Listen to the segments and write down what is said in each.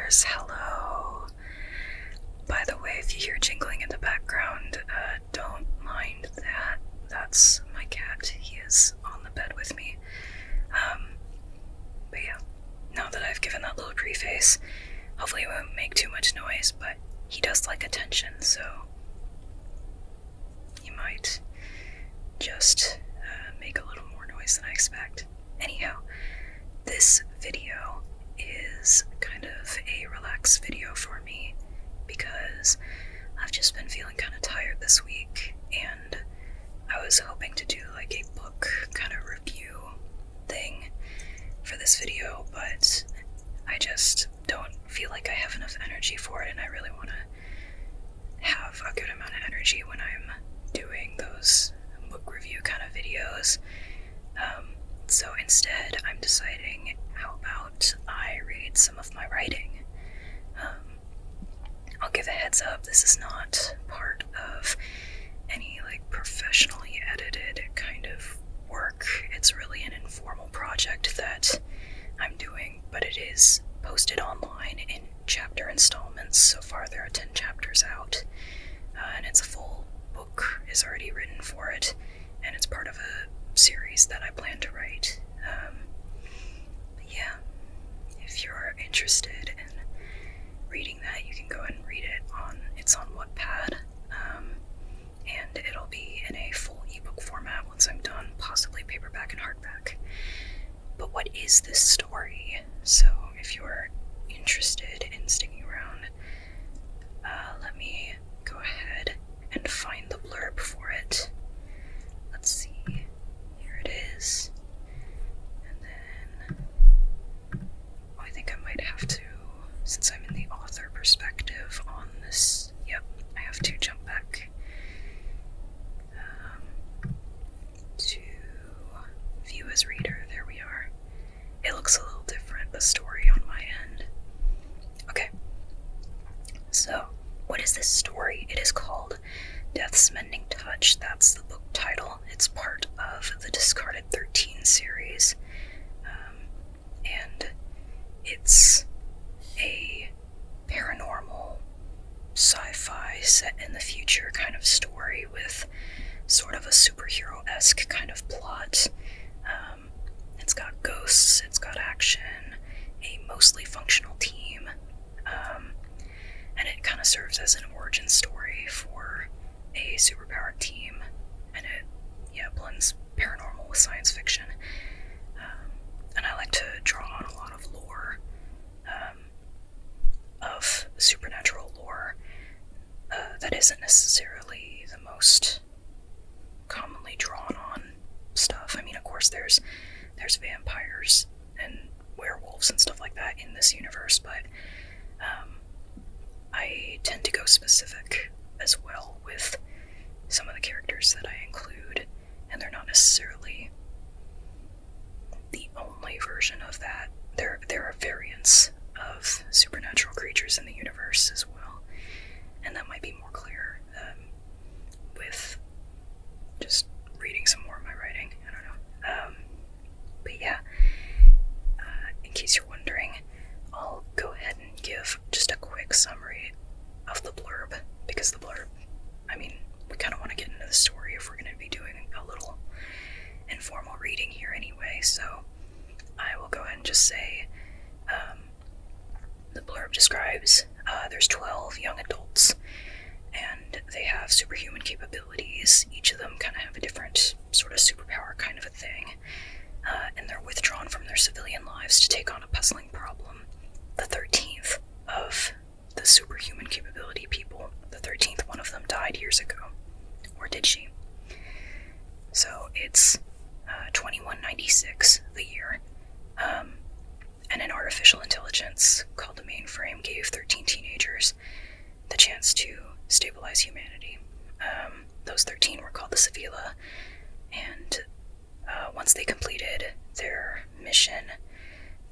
listeners, hello. By the way, if you hear jingling in the background, don't mind that. That's my cat. He is on the bed with me. But yeah, now that I've given that little preface, hopefully it won't make too much noise, but he does like attention, so he might just make a little more noise than I expect. Anyhow, this video is kind of a relaxed video for me because I've just been feeling kind of tired this week, and I was hoping to do like a book kind of review thing for this video, but I just don't feel like I have enough energy for it, and I really want to have a good amount of energy when I'm doing those book review kind of videos. So instead, I'm deciding how about I read some of my writing. I'll give a heads up, this is not part of any like professionally edited kind of work. It's really an informal project that I'm doing, but it is posted online in chapter installments. So far there are 10 chapters out, and it's a full book is already written for it, and it's part of a series that I plan to write. But yeah, if you're interested in reading that, you can go and read it it's on Wattpad, and it'll be in a full ebook format once I'm done, possibly paperback and hardback. But what is this story? So if you're interested in sticking around, let me go ahead and find the blurb for it. Let's see, here it is. And then I think I might have to, since I'm in the author perspective on this, I have to jump back to view as reader. There we are. It looks a little different, the story on my end. Okay, so what is this story? It is called Death's Mending Touch. That's the book title. It's part of the discarded 13 series, and it's a paranormal sci-fi set in the future kind of story with sort of a superhero-esque kind of plot. It's got ghosts, it's got action, a mostly functional team, and it kind of serves as an origin story for a superpowered team, and it blends paranormal with science fiction. And I like to draw on a lot of lore, of supernatural lore, that isn't necessarily the most commonly drawn on stuff. I mean, of course there's vampires and werewolves and stuff like that in this universe, but I tend to go specific as well with some of the characters that I include, and they're not necessarily the only version of that. There are variants of supernatural creatures in the universe as well, and that might be more clear with just reading some more of my writing. I don't know. But yeah, in case you're wondering, I'll go ahead and give just a quick summary of the blurb, because the blurb, I mean, we kind of want to get into the story if we're going to be doing a little informal reading here anyway, so I will go ahead and just say, the blurb describes there's 12 young adults, and they have superhuman capabilities. Each of them kind of have a different sort of superpower kind of a thing, and they're withdrawn from their civilian lives to take on a puzzling problem. The 13th of the superhuman capability people, the 13th one of them died years ago. Or did she? So it's 2196, the year, and an artificial intelligence called the mainframe gave 13 teenagers the chance to stabilize humanity. Those 13 were called the Sivylla, and once they completed their mission,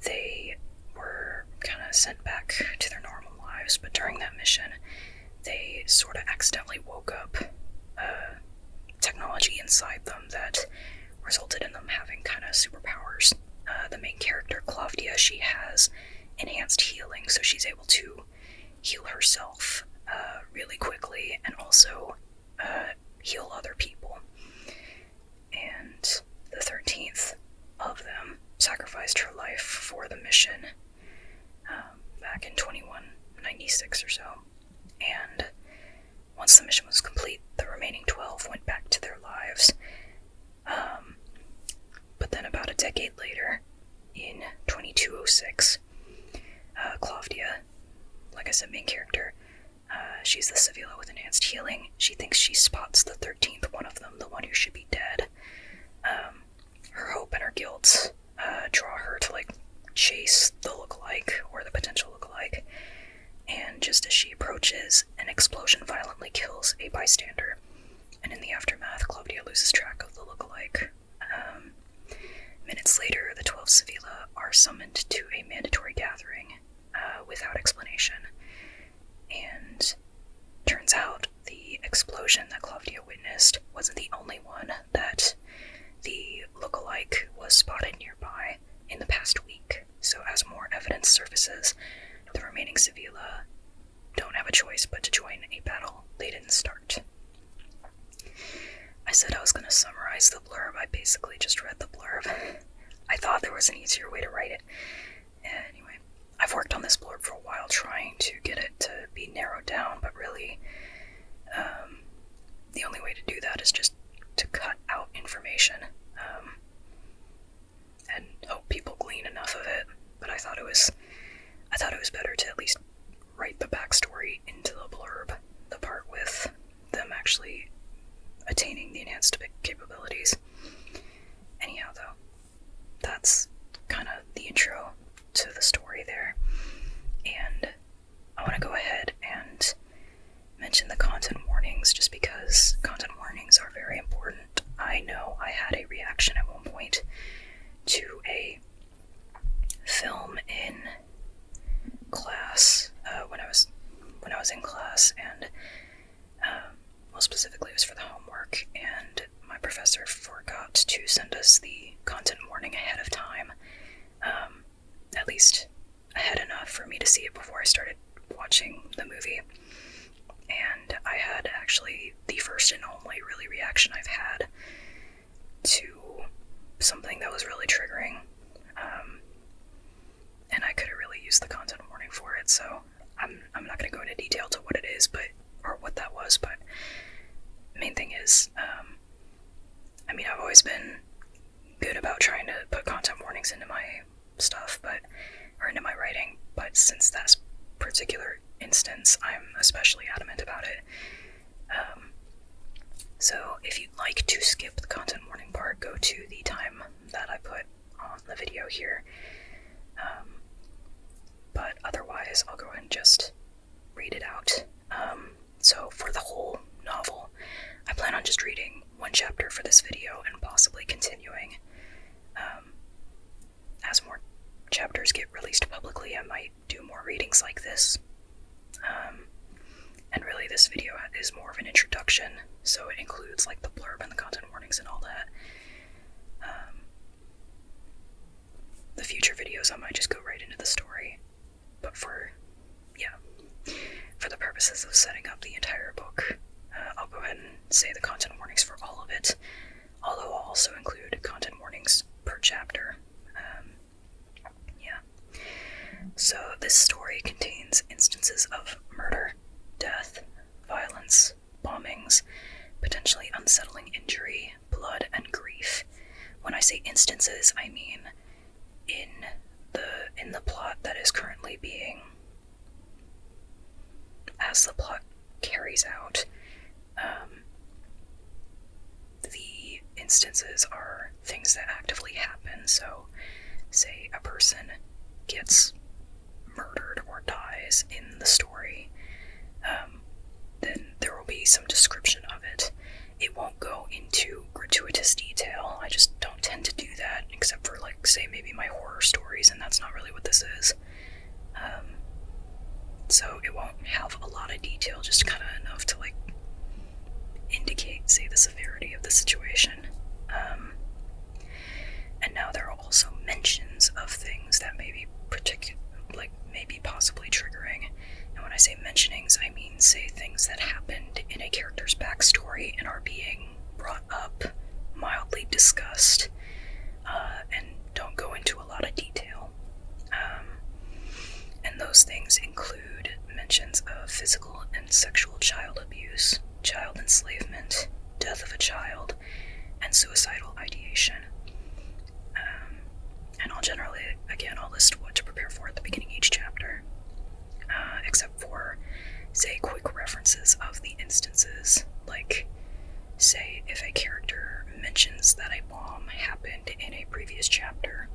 they were kind of sent back to their normal lives, but during that mission, they sort of accidentally woke up technology inside them that resulted in them having kind of superpowers. The main character, Klavdiya, she has enhanced healing, so she's able to heal herself really quickly and also heal other people. And the 13th of them sacrificed her life for the mission back in 2196 or so. And once the mission was complete, the remaining 12 went back to their lives. But then about a decade later, in 2206, Klavdiya, like I said, main character, she's the Sivylla with enhanced healing. She thinks she spots the 13th, one of them, the one who should be dead. Her hope and her guilt draw her to, like, chase the lookalike, or the potential lookalike. And just as she approaches, an explosion violently kills a bystander. And in the aftermath, Klavdiya loses track of the lookalike. Minutes later, the 12 Sivylla are summoned to a mandatory gathering without explanation. And turns out the explosion that Klavdiya witnessed wasn't the only one, that the lookalike was spotted nearby in the past week. So as more evidence surfaces, the remaining Sivylla don't have a choice but to join a battle they didn't start. I said I was going to summarize the blurb. I basically just read the blurb. I thought there was an easier way to write it. Anyway, I've worked on this blurb for a while trying to get it to be narrowed down, but really, the only way to do that is just to cut out information, and hope people glean enough of it. But I thought it was better to at least write the backstory into the blurb, the part with them actually attaining the enhanced capabilities. Anyhow, though, that's kind of the intro to the story there. And I want to go ahead and mention the content warnings, just because content warnings are very important. I know I had a reaction at one point to a film in class, when I was in class, and well, specifically it was for the homework, and my professor forgot to send us the content warning ahead of time, at least ahead enough for me to see it before I started watching the movie. And I had actually the first and only really reaction I've had to something that was really triggering, and I could have really used the content warning for it, so I'm not going to go into detail to what it is, or what that was, but main thing is, I've always been good about trying to put content warnings into my stuff, or into my writing, but since that particular instance, I'm especially adamant about it. So if you'd like to skip the content warning part, go to the time that I put on the video here. But otherwise, I'll go ahead and just read it out. So for the whole novel, I plan on just reading one chapter for this video and possibly continuing. As more chapters get released publicly, I might do more readings like this. And really this video is more of an introduction, so it includes like the blurb and the content warnings and all that. The future videos I might just go right into the story, but for the purposes of setting up the entire book, I'll go ahead and say the content warnings for all of it, although I'll also include content warnings per chapter. So this story contains instances of murder, death, violence, bombings, potentially unsettling injury, blood, and grief. When I say instances, I mean in the plot that is currently being, as the plot carries out, the instances are things that actively happen. So, say a person gets murdered or dies in the story, then there will be some description of it. It won't go into gratuitous detail. I just don't tend to do that, except for, like, say, maybe my horror stories, and that's not really what this is. So it won't have a lot of detail, just kind of enough to, like, indicate, say, the severity of the situation. And now there are also mentions of things that may be enslavement, death of a child, and suicidal ideation. And I'll generally, again, I'll list what to prepare for at the beginning of each chapter, except for, say, quick references of the instances, like, say, if a character mentions that a bomb happened in a previous chapter,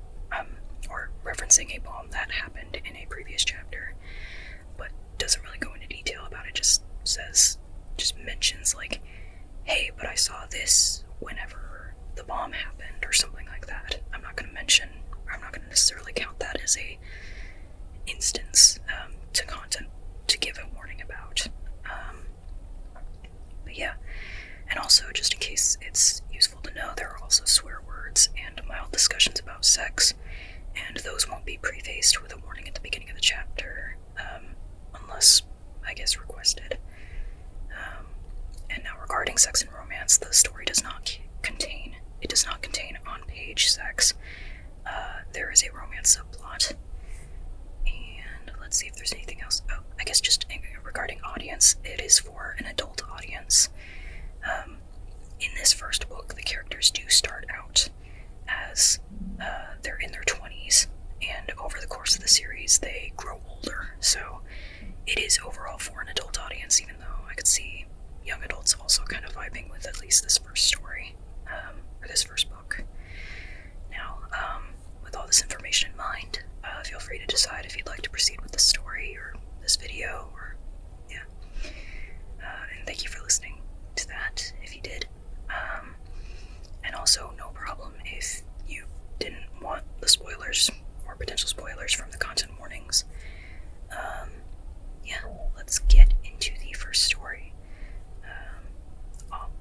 or referencing a bomb that happened in a previous chapter, but doesn't really go into detail about it, just mentions, like, hey, but I saw this whenever the bomb happened, or something like that. I'm not going to necessarily count that as a instance to content to give a warning about. But yeah, and also, just in case it's useful to know, there are also swear words and mild discussions about sex, and those won't be prefaced with a warning at the beginning of the chapter, unless, I guess, requested. And now, regarding sex and romance, the story does not contain on-page sex. There is a romance subplot. And let's see if there's anything else. Oh, I guess just regarding audience, it is for an adult audience. In this first book, the characters do start out as they're in their 20s, and over the course of the series, they grow older. So it is overall for an adult audience, even though I could see young adults also kind of vibing with at least this first story, or this first book. Now, with all this information in mind, feel free to decide if you'd like to proceed with the story or this video, or yeah. And thank you for listening to that, if you did. And also, no problem if you didn't want the spoilers or potential spoilers from the content warnings. Yeah, let's get into the first story.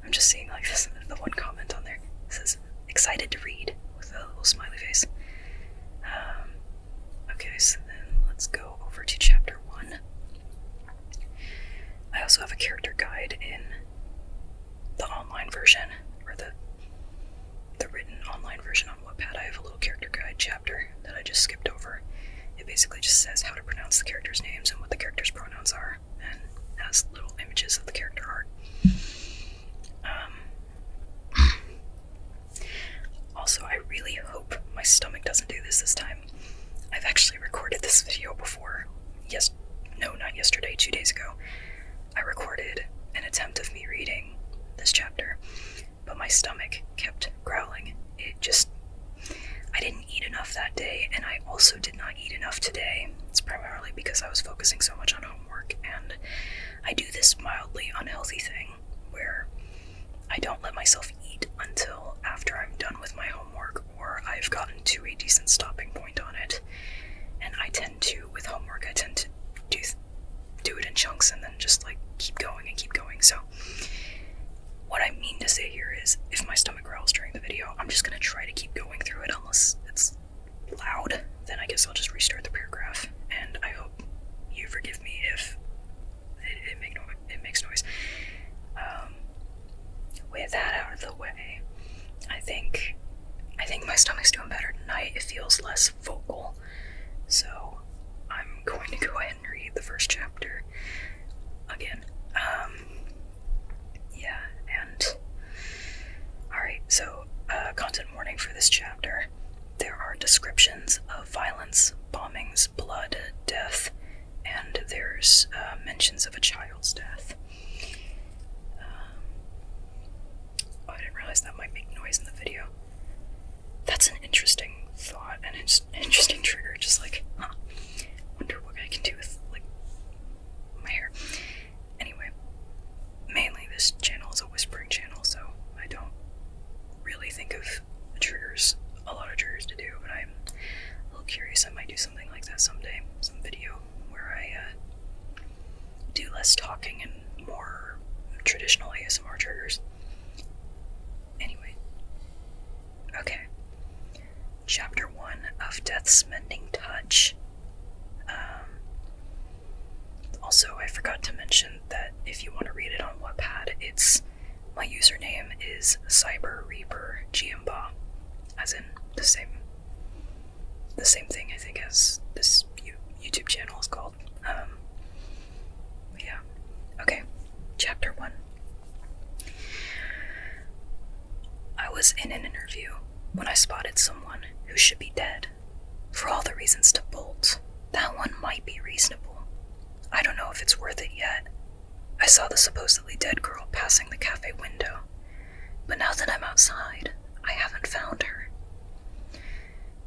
I'm just seeing like this, the one comment on there says excited to read with a little smiley face. Okay, so then let's go over to chapter 1. I also have a character guide in the online version, or the written online version on Wattpad. I have a little character guide chapter that I just skipped over. It basically just says how to pronounce the characters' names and what the characters' pronouns are, and has little images of the character art. Also, I really hope my stomach doesn't do this time. I've actually recorded this video before. Not yesterday, 2 days ago. I recorded an attempt of me reading this chapter, but my stomach kept growling. I didn't eat enough that day, and I also did not eat enough today. It's primarily because I was focusing so much on homework, and I do this mildly unhealthy thing where I don't let myself eat until after I'm done with my homework, or I've gotten to a decent stopping point on it. And with homework, I tend to do it in chunks and then just like keep going and keep going. So what I mean to say here is, if my stomach growls during the video, I'm just going to try to keep going through it unless it's loud. Then I guess I'll just restart the paragraph, and I hope you forgive me if it makes noise. With that out of the way, I think my stomach's doing better tonight. It feels less vocal, so I'm going to go ahead and read the first chapter again. Yeah, and alright, so content warning for this chapter. There are descriptions of violence, bombings, blood, death, and there's mentions of a child's death. I didn't realize that might make noise in the video. That's an interesting thought, and it's an interesting trigger, just like, wonder what I can do with, like, my hair. Anyway, mainly this channel is a whispering channel, so I don't really think of a lot of triggers to do, but I'm a little curious. I might do something like that someday, some video where I do less talking and more traditional ASMR triggers. Anyway, okay. Chapter 1 of Death's Mending Touch. Also, I forgot to mention that if you want to read it on Wattpad, my username is Cyber Reaper G.M.BA, as in the same thing, I think, as this YouTube channel is called. Yeah. Okay. Chapter 1. was in an interview when I spotted someone who should be dead. For all the reasons to bolt, that one might be reasonable. I don't know if it's worth it yet. I saw the supposedly dead girl passing the cafe window, but now that I'm outside, I haven't found her.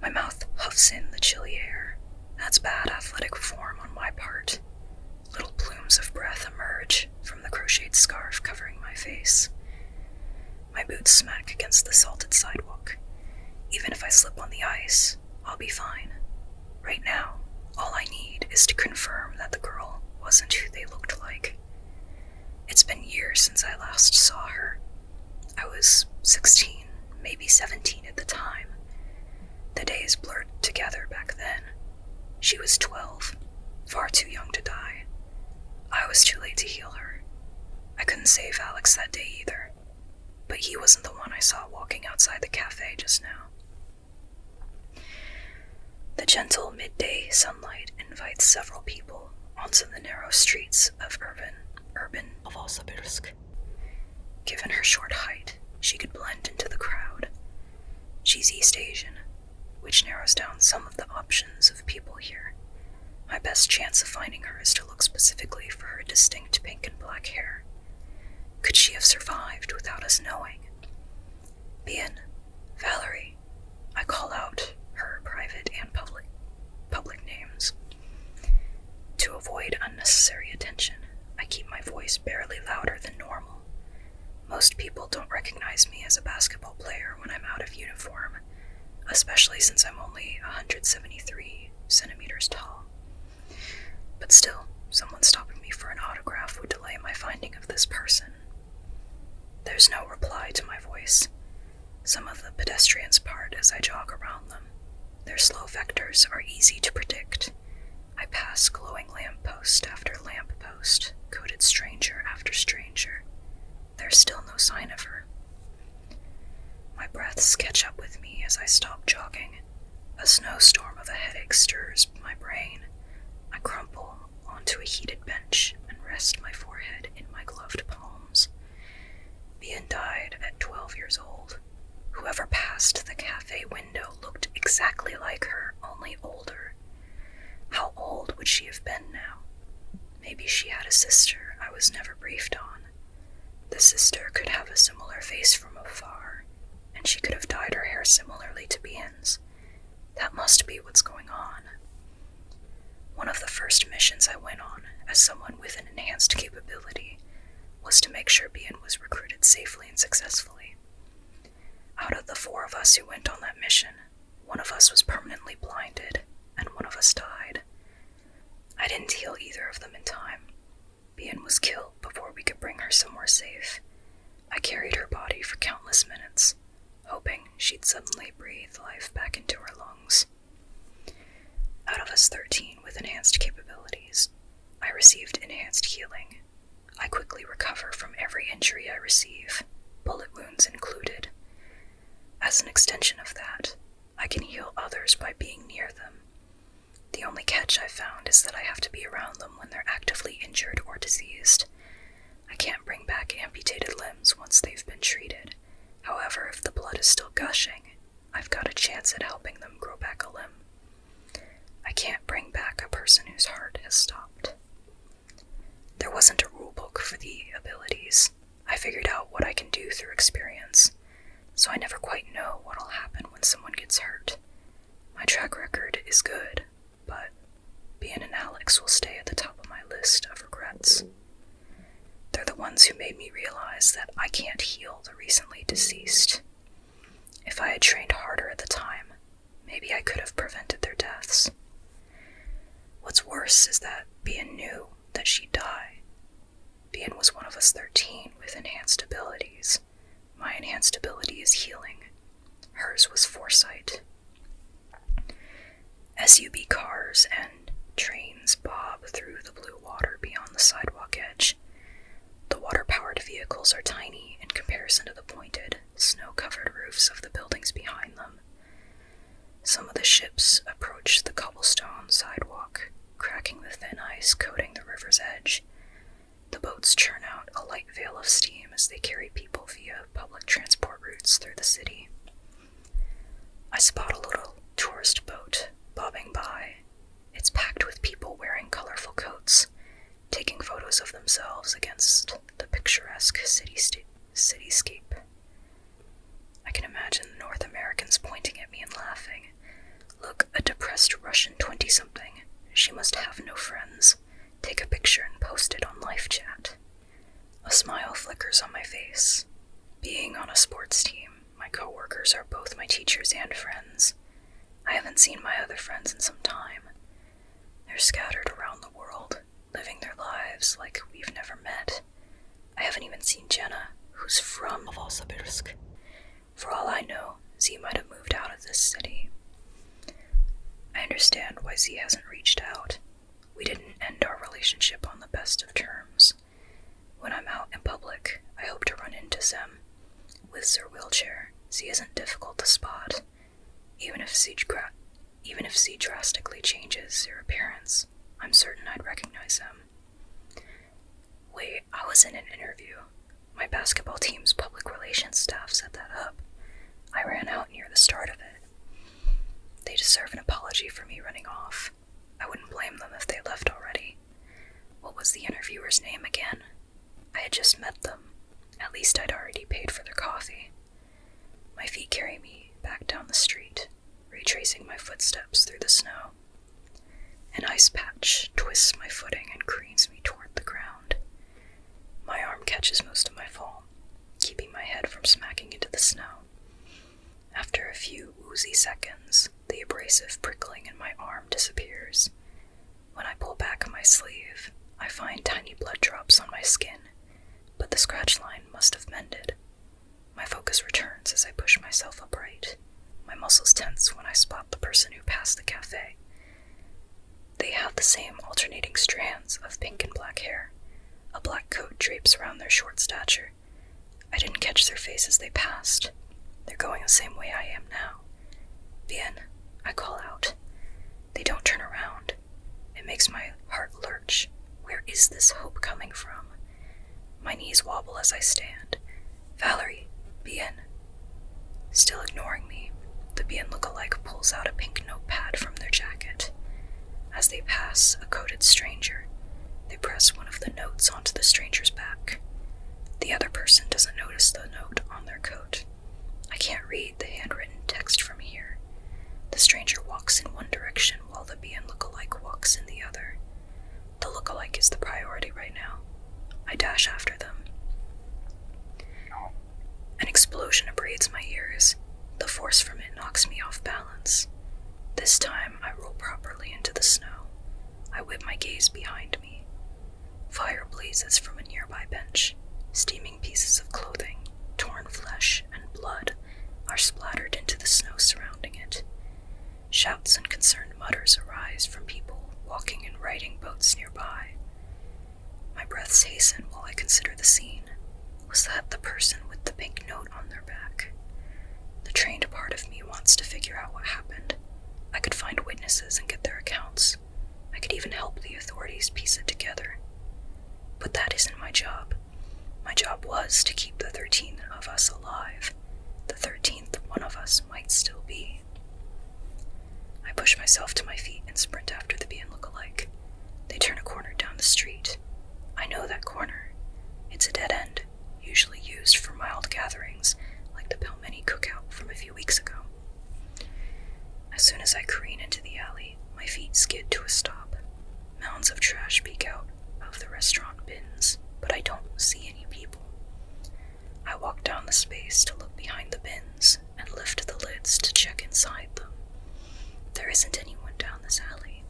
My mouth huffs in the chilly air. That's bad athletic form on my part. Little plumes of breath emerge from the crocheted scarf covering my face. My boots smack against the salted sidewalk. Even if I slip on the ice, I'll be fine. Right now, all I need is to confirm that the girl wasn't who they looked like. It's been years since I last saw her. I was 16, maybe 17 at the time. The days blurred together back then. She was 12, far too young to die. I was too late to heal her. I couldn't save Alex that day either, but he wasn't the one I saw walking outside the cafe just now. The gentle midday sunlight invites several people onto the narrow streets of urban Novosibirsk. Given her short height, she could blend into the crowd. She's East Asian, which narrows down some of the options of people here. My best chance of finding her is to look specifically for her distinct pink and black hair. Could she have survived without us knowing? Bien, Valerie. I call out her private and public names. To avoid unnecessary attention, I keep my voice barely louder than normal. Most people don't recognize me as a basketball player when I'm out of uniform, especially since I'm only 173 centimeters tall. But still, someone stopping me for an autograph would delay my finding of this person. There's no reply to my voice. Some of the pedestrians part as I jog around them. Their slow vectors are easy to predict. I pass glowing lamppost after lamppost, coated stranger after stranger. There's still no sign of her. My breaths catch up with me as I stop jogging. A snowstorm of a headache stirs my brain. I crumple onto a heated bench and rest my forehead in my gloved palms. Bien died at 12 years old. Whoever passed the cafe window looked exactly like her, only older. How old would she have been now? Maybe she had a sister I was never briefed on. The sister could have a similar face from afar, and she could have dyed her hair similarly to Bien's. That must be what's going on. One of the first missions I went on, as someone with an enhanced capability, was to make sure Bien was recruited safely and successfully. Out of the 4 of us who went on that mission, one of us was permanently blinded, and one of us died. I didn't heal either of them in time. Bien was killed before we could bring her somewhere safe. I carried her body for countless minutes, hoping she'd suddenly breathe life back into her lungs. Out of us 13 with enhanced capabilities, I received enhanced healing. I quickly recover from every injury I receive, bullet wounds included. As an extension of that, I can heal others by being near them. The only catch I've found is that I have to be around them when they're actively injured or diseased. I can't bring back amputated limbs once they've been treated. However, if the blood is still gushing, I've got a chance at helping them grow back a limb. I can't bring back a person whose heart has stopped. There wasn't a rulebook for the abilities. I figured out what I can do through experience, so I never quite know what'll happen when someone gets hurt. My track record is good, but Bien and Alex will stay at the top of my list of regrets. They're the ones who made me realize that I can't heal the recently deceased. If I had trained harder at the time, maybe I could have prevented their deaths. What's worse is that Bien knew that she'd die. Bien was one of us 13 with enhanced abilities. My enhanced ability is healing. Hers was foresight. SUV cars and trains bob through the blue water beyond the sidewalk edge. The water-powered vehicles are tiny in comparison to the pointed, snow-covered roofs of the buildings behind them. Some of the ships approach the cobblestone sidewalk, cracking the thin ice coating the river's edge. The boats churn out a light veil of steam as they carry people via public transport routes through the city. I spot a little tourist boat bobbing by. It's packed with people wearing colorful coats, taking photos of themselves against the picturesque cityscape. I can imagine the North Americans pointing at me and laughing. Look, a depressed Russian 20-something. She must have no friends. Take a picture and post it on live chat. A smile flickers on my face. Being on a sports team, my coworkers are both my teachers and friends. I haven't seen my other friends in some time. They're scattered around the world, living their lives like we've never met. I haven't even seen Jenna, who's from Novosibirsk. For all I know, Z might have moved out of this city. I understand why Z hasn't reached out. We didn't end our relationship on the best of terms. When I'm out in public, I hope to run into Zem. With her wheelchair, Z isn't difficult to spot. Even if Z drastically changes her appearance, I'm certain I'd recognize him. Wait, I was in an interview. My basketball team's public relations staff set that up. I ran out near the start of it. They deserve an apology for me running off. I wouldn't blame them if they left already. What was the interviewer's name again? I had just met them. At least I'd already paid for their coffee. My feet carry me back down the street, retracing my footsteps through the snow. An ice patch twists my footing and careens me toward the ground. My arm catches most of my fall, keeping my head from smacking into the snow. After a few woozy seconds, the abrasive prickling in my arm disappears. When I pull back my sleeve, I find tiny blood drops on my skin, but the scratch line must have mended. My focus returns as I push myself upright. My muscles tense when I spot the person who passed the cafe. They have the same alternating strands of pink and black hair. A black coat drapes around their short stature. I didn't catch their face as they passed. They're going the same way I am now. Bien, I call out. They don't turn around. It makes my heart lurch. Where is this hope coming from? My knees wobble as I stand. Valerie, Bien. Still ignoring me, the Bien look-alike pulls out a pink notepad from their jacket. As they pass a coated stranger, they press one of the notes onto the stranger's back. The other person doesn't notice the note on their coat. I can't read the handwritten text from here. The stranger walks in one direction while the Bien look-alike walks in the other. The look-alike is the priority right now. I dash after them. An explosion abrades my ears. The force from it knocks me off balance. This time, I roll properly into the snow. I whip my gaze behind me. Fire blazes from a nearby bench. Steaming pieces of clothing, torn flesh, and blood are splattered into the snow surrounding it. Shouts and concerned mutters arise from people walking and riding boats nearby. My breaths hasten while I consider the scene. Was that the person with the pink note on their back? The trained part of me wants to figure out what happened. I could find witnesses and get their accounts. I could even help the authorities piece it together. But that isn't my job. My job was to keep the 13th of us alive. The 13th one of us might still be. I push myself to my feet and sprint after the Bien look-alike. They turn a corner down the street. I know that corner. It's a dead end, usually used for mild gatherings, like the Pelmeni cookout from a few weeks ago. As soon as I careen into the alley, my feet skid to a stop. Mounds of trash peek out of the restaurant bins, but I don't see any people. I walk down the space to look behind the bins and lift the lids to check inside them. There isn't anyone down this alley.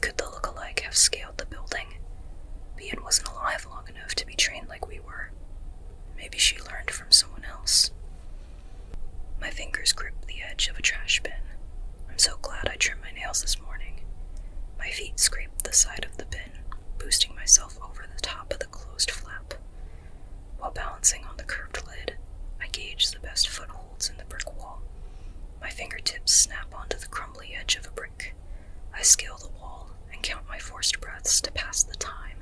Could the look-alike have scaled the building? Bien wasn't alive long enough to be trained like we were. Maybe she learned from someone else. My fingers grip the edge of a trash bin. I'm so glad I trimmed my nails this morning. My feet scrape the side of the bin, boosting myself over the top of the closed flap. While balancing on the curved lid, I gauge the best footholds in the brick wall. My fingertips snap onto the crumbly edge of a brick. I scale the wall and count my forced breaths to pass the time.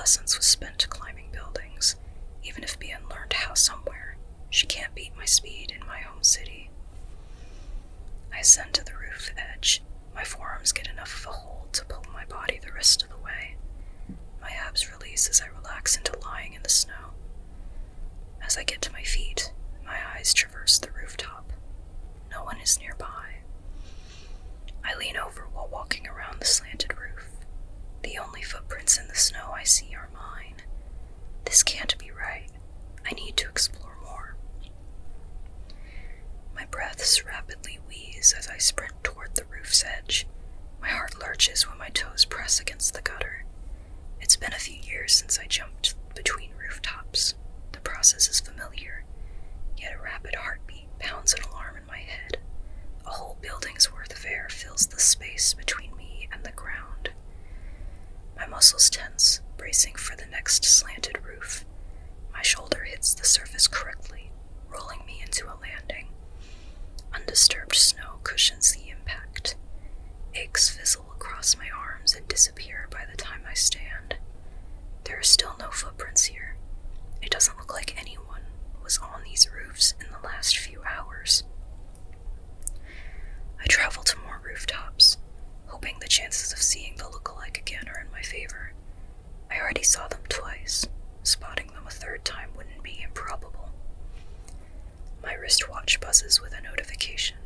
adolescence was spent climbing buildings. Even if Bien learned how somewhere, she can't beat my speed in my home city. I ascend to the roof edge. My forearms get enough of a hold to pull my body the rest of the way. My abs release as I relax into lying in the snow. As I get to my feet, my eyes traverse the rooftop. No one is nearby. I lean over while walking around the slanted roof. The only footprints in the snow I see are mine. This can't be right. I need to explore more. My breaths rapidly wheeze as I sprint toward the roof's edge. My heart lurches when my toes press against the gutter. It's been a few years since I jumped between rooftops. The process is familiar, yet a rapid heartbeat pounds an alarm in my head. A whole building's worth of air fills the space between me and the ground. My muscles tense, bracing for the next slanted roof. My shoulder hits the surface correctly, rolling me into a landing. Undisturbed snow cushions the impact. Aches fizzle across my arms and disappear by the time I stand. There are still no footprints here. It doesn't look like anyone was on these roofs in the last few hours. I travel to more rooftops, hoping the chances of seeing the look-alike again are in my favor. I already saw them twice. Spotting them a third time wouldn't be improbable. My wristwatch buzzes with a notification.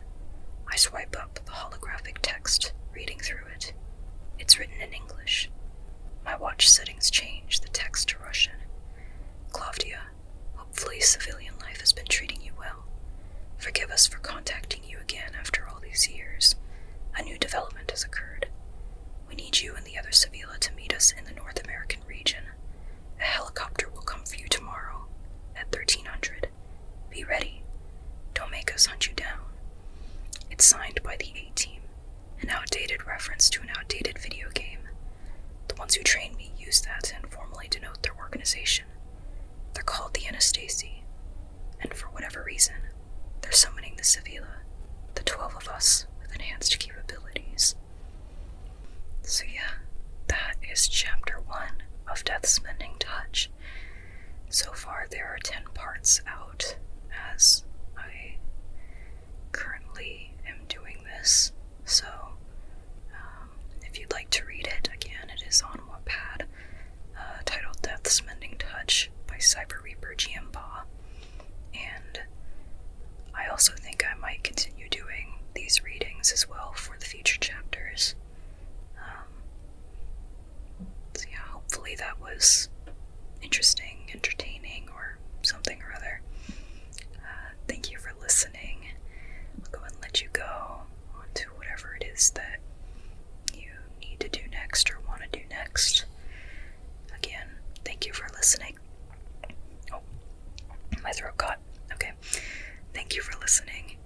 I swipe up the holographic text, reading through it. It's written in English. My watch settings change the text to Russian. Klavdiya, hopefully civilian life has been treating you well. Forgive us for contacting you again after all these years. A new development has occurred. We need you and the other Sivylla to meet us in the North American region. A helicopter will come for you tomorrow at 1300. Be ready. Don't make us hunt you down. It's signed by the A-Team, an outdated reference to an outdated video game. The ones who trained me use that to informally denote their organization. They're called the Anastasi, and for whatever reason, they're summoning the Sivylla, the 12 of us with enhanced capabilities. So yeah, that is chapter 1 of Death's Mending Touch. So far there are 10 parts out as I currently am doing this, so if you'd like to read it, again, it is on Wattpad, titled Death's Mending Touch by Cyber Reaper G.M.BA, and I also think I might continue doing these readings as well for the future chapters. So yeah, hopefully that was interesting, entertaining, or something or other. Thank you for listening. I'll go and let you go on to whatever it is that you need to do next or want to do next. Again, thank you for listening. Oh, my throat caught. Okay. Thank you for listening,